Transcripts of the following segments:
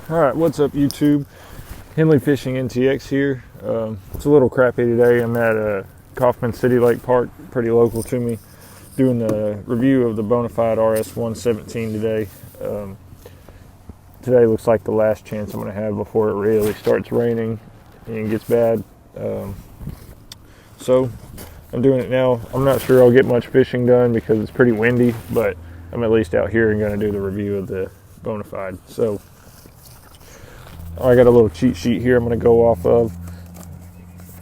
Alright, what's up YouTube? henleyfishingntx here. It's a little crappy today. I'm at Kaufman City Lake Park, pretty local to me, doing the review of the Bonafide RS117 today. Today looks like the last chance I'm going to have before it really starts raining and gets bad. So I'm doing it now. I'm not sure I'll get much fishing done because it's pretty windy, but I'm at least out here and going to do the review of the Bonafide. So I got a little cheat sheet here I'm going to go off of.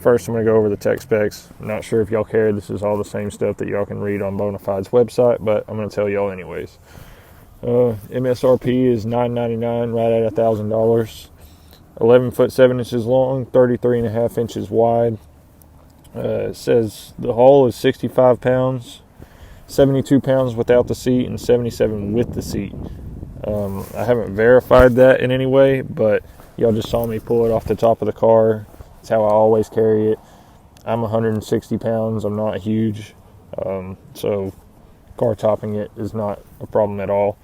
First, I'm going to go over the tech specs. I'm not sure if y'all care. This is all the same stuff that y'all can read on Bonafide's website, but I'm going to tell y'all anyways. MSRP is $9.99, right at $1,000. 11 foot 7 inches long, 33.5 inches wide. It says the hull is 65 pounds, 72 pounds without the seat, and 77 with the seat. I haven't verified that in any way, but y'all just saw me pull it off the top of the car. That's how I always carry it. I'm 160 pounds. I'm not huge. So car topping it is not a problem at all.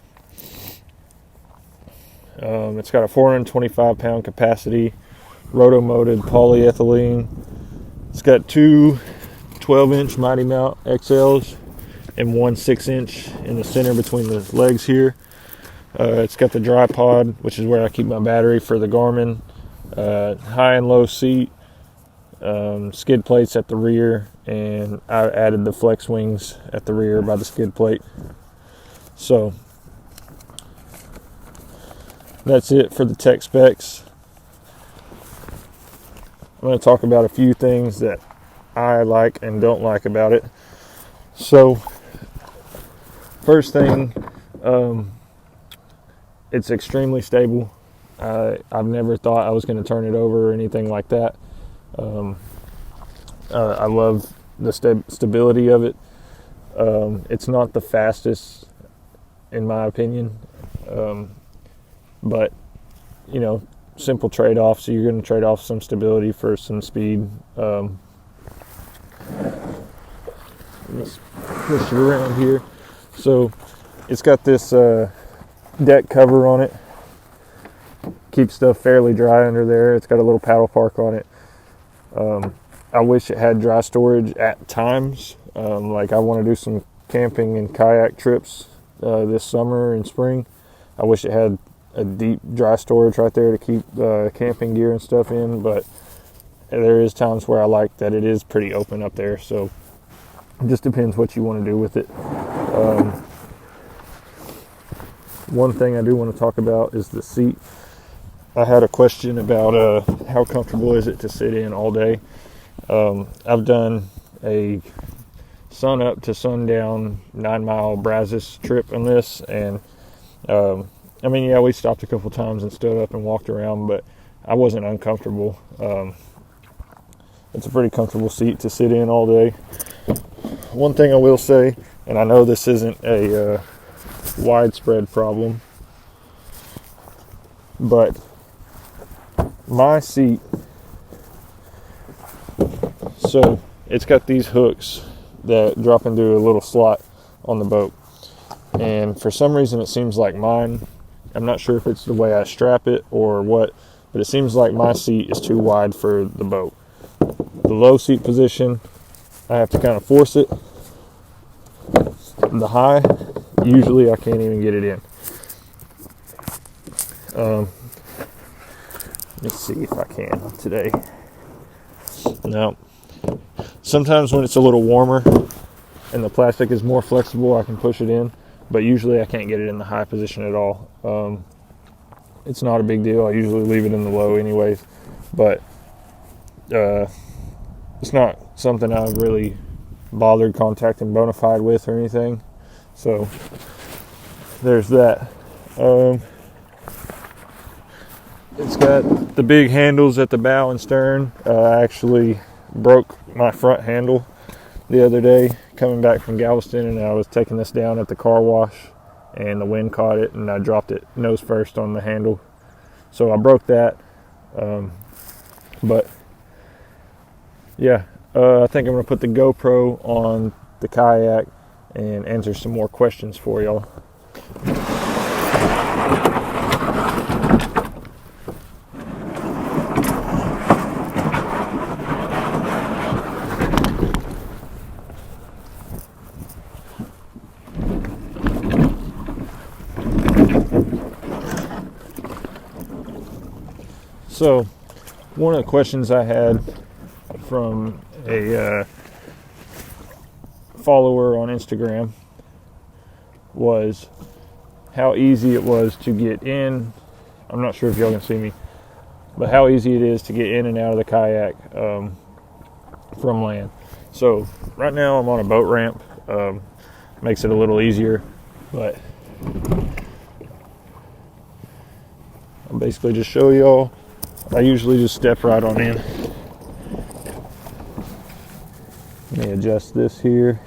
It's got a 425 pound capacity, roto-molded polyethylene. It's got two 12-inch Mighty Mount XLs and one 6-inch in the center between the legs here. It's got the dry pod, which is where I keep my battery for the Garmin. High and low seat, skid plates at the rear, and I added the flex wings at the rear by the skid plate. So that's it for the tech specs. I'm going to talk about a few things that I like and don't like about it. So first thing, it's extremely stable. I've never thought I was going to turn it over or anything like that. I love the stability of it. It's not the fastest, in my opinion, but you know, simple trade-off. So you're going to trade off some stability for some speed. Let's push it around here. So it's got this deck cover on it. Keeps stuff fairly dry under there. It's got a little paddle park on it. I wish it had dry storage at times. Like I want to do some camping and kayak trips this summer and spring. I wish it had a deep dry storage right there to keep camping gear and stuff in, but there is times where I like that it is pretty open up there. So it just depends what you want to do with it. One thing I do want to talk about is the seat. I had a question about how comfortable is it to sit in all day. I've done a sun up to sundown 9-mile Brazos trip on this, and I mean, yeah, we stopped a couple times and stood up and walked around, but I wasn't uncomfortable. It's a pretty comfortable seat to sit in all day. One thing I will say, and I know this isn't a widespread problem, but my seat, so it's got these hooks that drop into a little slot on the boat, and for some reason it seems like mine, I'm not sure if it's the way I strap it or what, but it seems like my seat is too wide for the boat. The low seat position, I have to kind of force it. The high, usually I can't even get it in. Let's see if I can today. No. Sometimes when it's a little warmer, and the plastic is more flexible, I can push it in, but usually I can't get it in the high position at all. It's not a big deal. I usually leave it in the low anyways, but it's not something I've really bothered contacting Bonafide with or anything. So there's that. It's got the big handles at the bow and stern. I actually broke my front handle the other day coming back from Galveston, and I was taking this down at the car wash and the wind caught it and I dropped it nose first on the handle. So I broke that. But yeah, I think I'm going to put the GoPro on the kayak and answer some more questions for y'all. So, one of the questions I had from a follower on Instagram was how easy it was to get in. I'm not sure if y'all can see me, but how easy it is to get in and out of the kayak from land. So, right now I'm on a boat ramp. Makes it a little easier, but I'll basically just show y'all. I usually just step right on in. Let me adjust this here.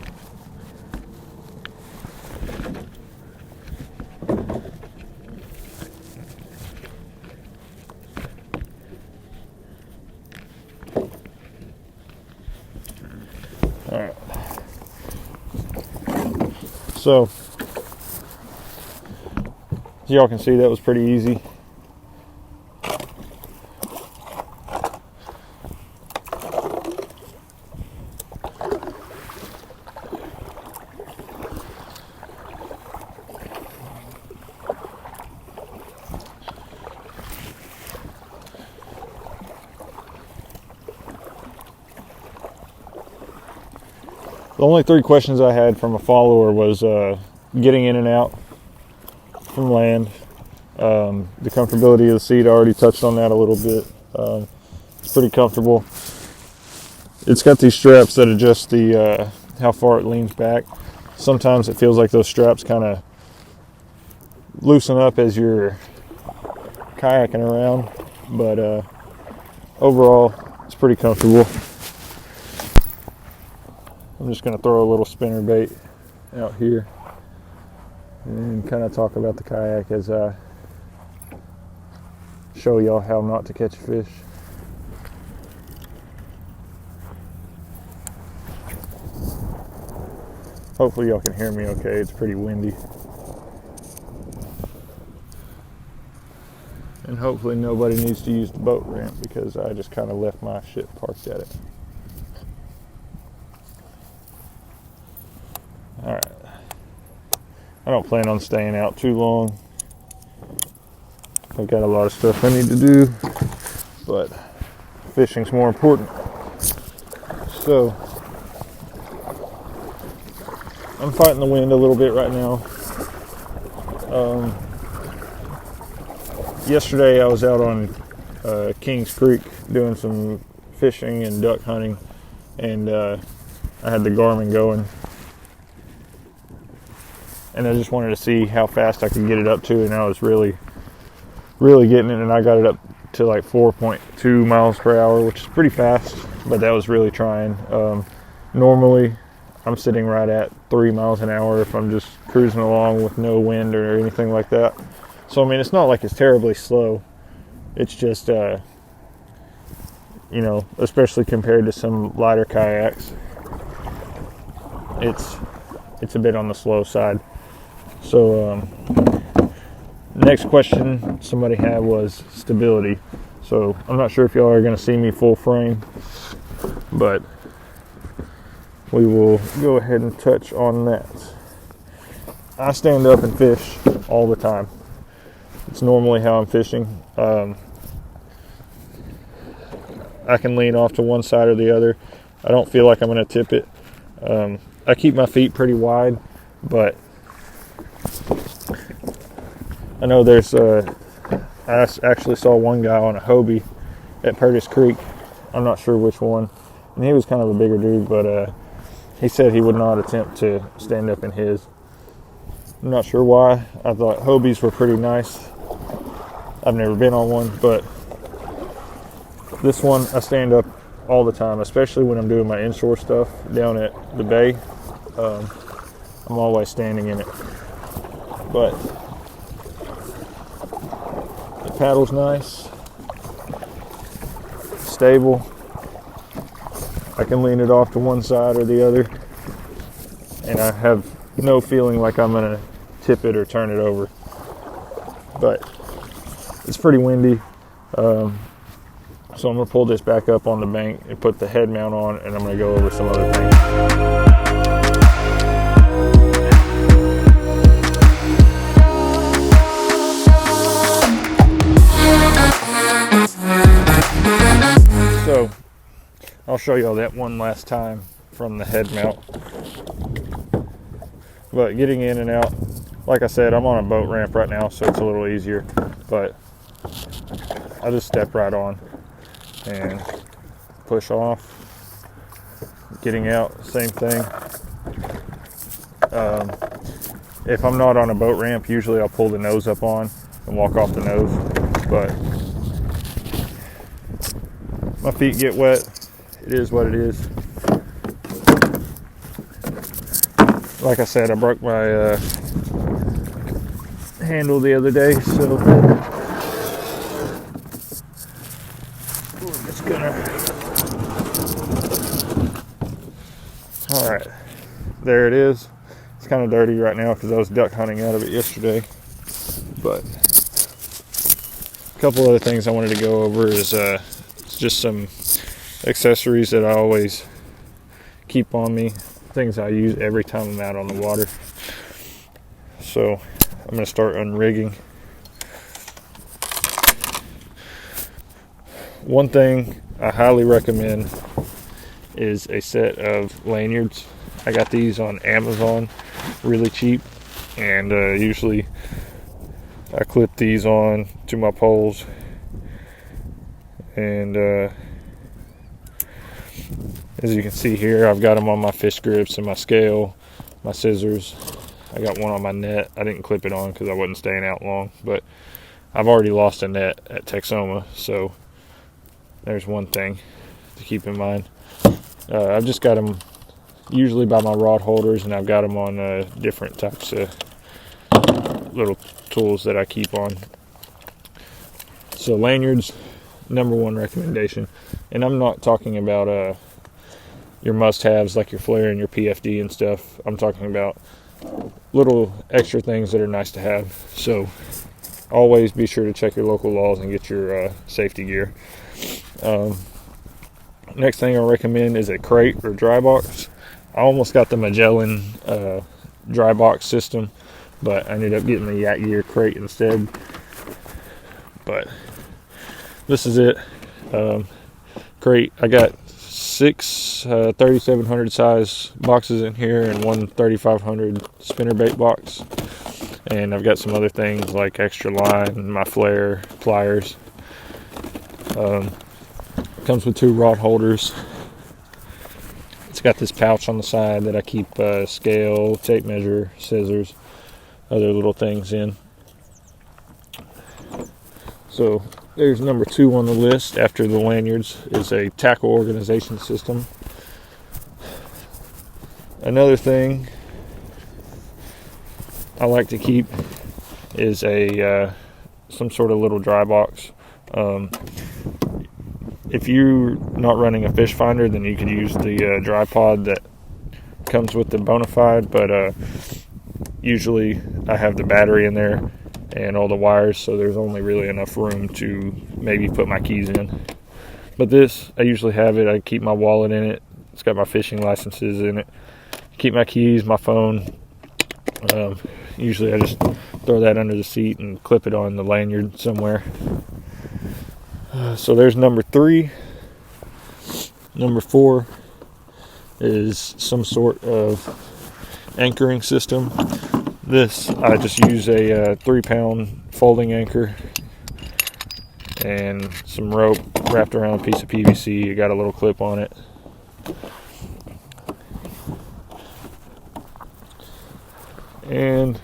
All right. So, as y'all can see, that was pretty easy. The only 3 questions I had from a follower was getting in and out from land. The comfortability of the seat, I already touched on that a little bit. It's pretty comfortable. It's got these straps that adjust the how far it leans back. Sometimes it feels like those straps kind of loosen up as you're kayaking around, but overall it's pretty comfortable. I'm just going to throw a little spinner bait out here and kind of talk about the kayak as I show y'all how not to catch fish. Hopefully y'all can hear me okay. It's pretty windy. And hopefully nobody needs to use the boat ramp because I just kind of left my shit parked at it. Alright. I don't plan on staying out too long. I've got a lot of stuff I need to do, but fishing's more important. So, I'm fighting the wind a little bit right now. Yesterday I was out on Kings Creek doing some fishing and duck hunting, and I had the Garmin going. And I just wanted to see how fast I could get it up to, and I was really getting it, and I got it up to like 4.2 miles per hour, which is pretty fast, but that was really trying. Normally, I'm sitting right at 3 miles an hour if I'm just cruising along with no wind or anything like that. So, I mean, it's not like it's terribly slow. It's just, you know, especially compared to some lighter kayaks, it's a bit on the slow side. So, next question somebody had was stability. So, I'm not sure if y'all are going to see me full frame, but we will go ahead and touch on that. I stand up and fish all the time. It's normally how I'm fishing. I can lean off to one side or the other. I don't feel like I'm going to tip it. I keep my feet pretty wide, but I know there's I actually saw one guy on a Hobie at Purtis Creek. I'm not sure which one, and he was kind of a bigger dude, but he said he would not attempt to stand up in his. I'm not sure why. I thought Hobies were pretty nice. I've never been on one, but this one I stand up all the time, especially when I'm doing my inshore stuff down at the bay. I'm always standing in it. But the paddle's nice, stable. I can lean it off to one side or the other, and I have no feeling like I'm gonna tip it or turn it over. But it's pretty windy, so I'm gonna pull this back up on the bank and put the head mount on, and I'm gonna go over some other things. So I'll show y'all that one last time from the head mount. But getting in and out, like I said, I'm on a boat ramp right now, so it's a little easier. But I just step right on and push off. Getting out, same thing. If I'm not on a boat ramp, usually I'll pull the nose up on and walk off the nose. But my feet get wet. It is what it is. Like I said, I broke my handle the other day, so we're just gonna. All right, there it is. It's kind of dirty right now because I was duck hunting out of it yesterday. But a couple other things I wanted to go over is just some accessories that I always keep on me, things I use every time I'm out on the water. So I'm going to start unrigging. One thing I highly recommend is a set of lanyards. I got these on Amazon really cheap, and usually I clip these on to my poles, and as you can see here, I've got them on my fish grips and my scale, my scissors. I got one on my net. I didn't clip it on because I wasn't staying out long, but I've already lost a net at Texoma, so there's one thing to keep in mind. I've just got them usually by my rod holders, and I've got them on different types of little tools that I keep on. So lanyards, number one recommendation. And I'm not talking about your must-haves like your flare and your PFD and stuff. I'm talking about little extra things that are nice to have. So always be sure to check your local laws and get your safety gear. Next thing I recommend is a crate or dry box. I almost got the Magellan dry box system, but I ended up getting the Yak Gear crate instead. But this is it. Crate. I got 6 3700 size boxes in here and one 3500 spinnerbait box, and I've got some other things like extra line, my flare, pliers. Comes with 2 rod holders. It's got this pouch on the side that I keep scale, tape measure, scissors, other little things in. So there's number 2 on the list after the lanyards is a tackle organization system. Another thing I like to keep is a some sort of little dry box. If you're not running a fish finder, then you could use the dry pod that comes with the Bonafide, but usually I have the battery in there and all the wires, so there's only really enough room to maybe put my keys in. But this, I usually have it, I keep my wallet in it, it's got my fishing licenses in it, keep my keys, my phone. Usually I just throw that under the seat and clip it on the lanyard somewhere. So there's number 3. Number 4 is some sort of anchoring system. This, I just use a 3-pound folding anchor and some rope wrapped around a piece of PVC. You got a little clip on it. And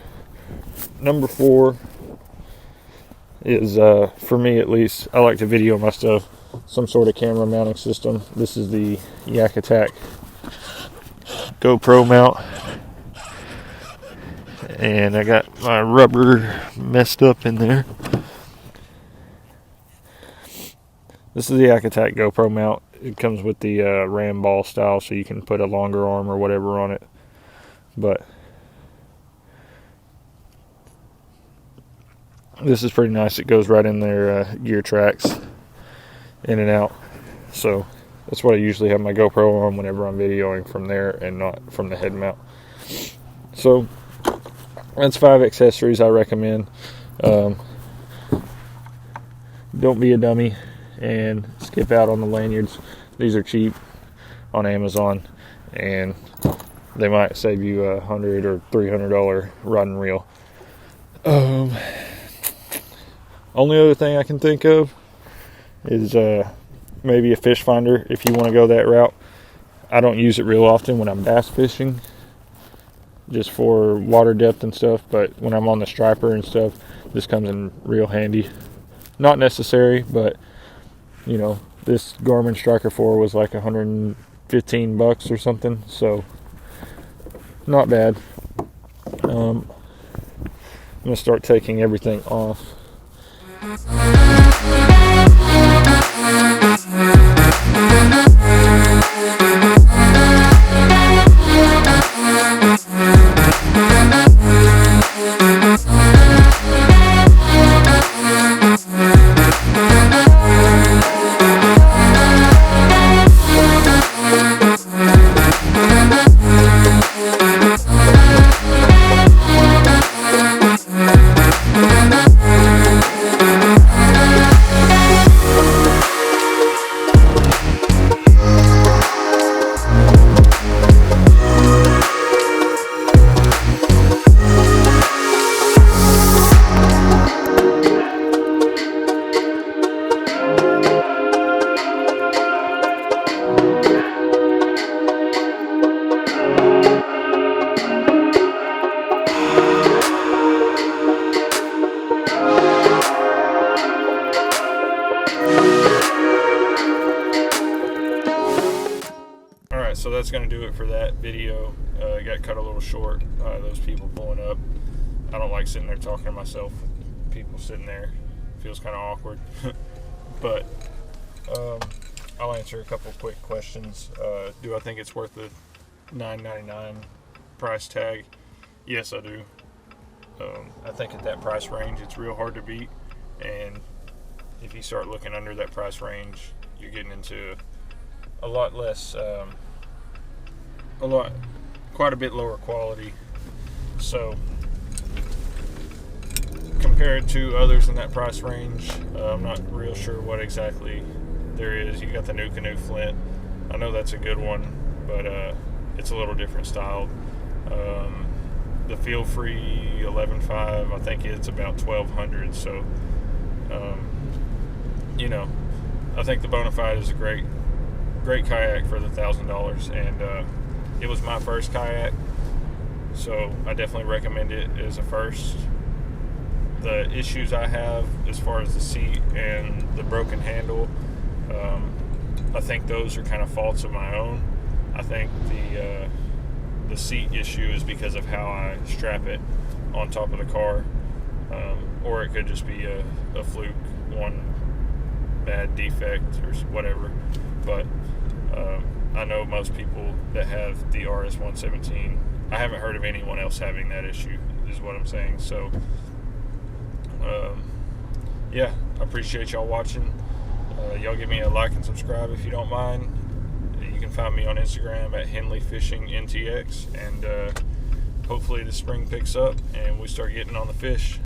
number 4 is, for me at least, I like to video my stuff, some sort of camera mounting system. This is the Yak Attack GoPro mount. And I got my rubber messed up in there. This is the Yak Attack GoPro mount. It comes with the ram ball style, so you can put a longer arm or whatever on it. But this is pretty nice. It goes right in their gear tracks, in and out. So that's what I usually have my GoPro on whenever I'm videoing, from there and not from the head mount. So that's 5 accessories I recommend. Don't be a dummy and skip out on the lanyards. These are cheap on Amazon, and they might save you $100 or $300 rod and reel. Only other thing I can think of is maybe a fish finder if you want to go that route. I don't use it real often when I'm bass fishing, just for water depth and stuff, but when I'm on the striper and stuff, this comes in real handy. Not necessary, but you know, this Garmin Striker 4 was like $115 or something, so not bad. I'm gonna start taking everything off. So that's going to do it for that video. It got cut a little short. Those people pulling up. I don't like sitting there talking to myself. People sitting there. Feels kind of awkward. But I'll answer a couple quick questions. Do I think it's worth the $9.99 price tag? Yes, I do. I think at that price range, it's real hard to beat. And if you start looking under that price range, you're getting into a lot less... quite a bit lower quality. So compared to others in that price range, I'm not real sure what exactly there is. You got the New Canoe Flint. I know that's a good one, but it's a little different style. The Feel Free 11.5, I think it's about $1,200. So you know, I think the Bonafide is a great kayak for the $1,000, and it was my first kayak, so I definitely recommend it as a first. The issues I have as far as the seat and the broken handle, I think those are kind of faults of my own. I think the seat issue is because of how I strap it on top of the car, or it could just be a fluke, one bad defect or whatever. But I know most people that have the RS117, I haven't heard of anyone else having that issue, is what I'm saying. So yeah, I appreciate y'all watching. Y'all give me a like and subscribe if you don't mind. You can find me on Instagram at henleyfishingntx, and hopefully the spring picks up and we start getting on the fish.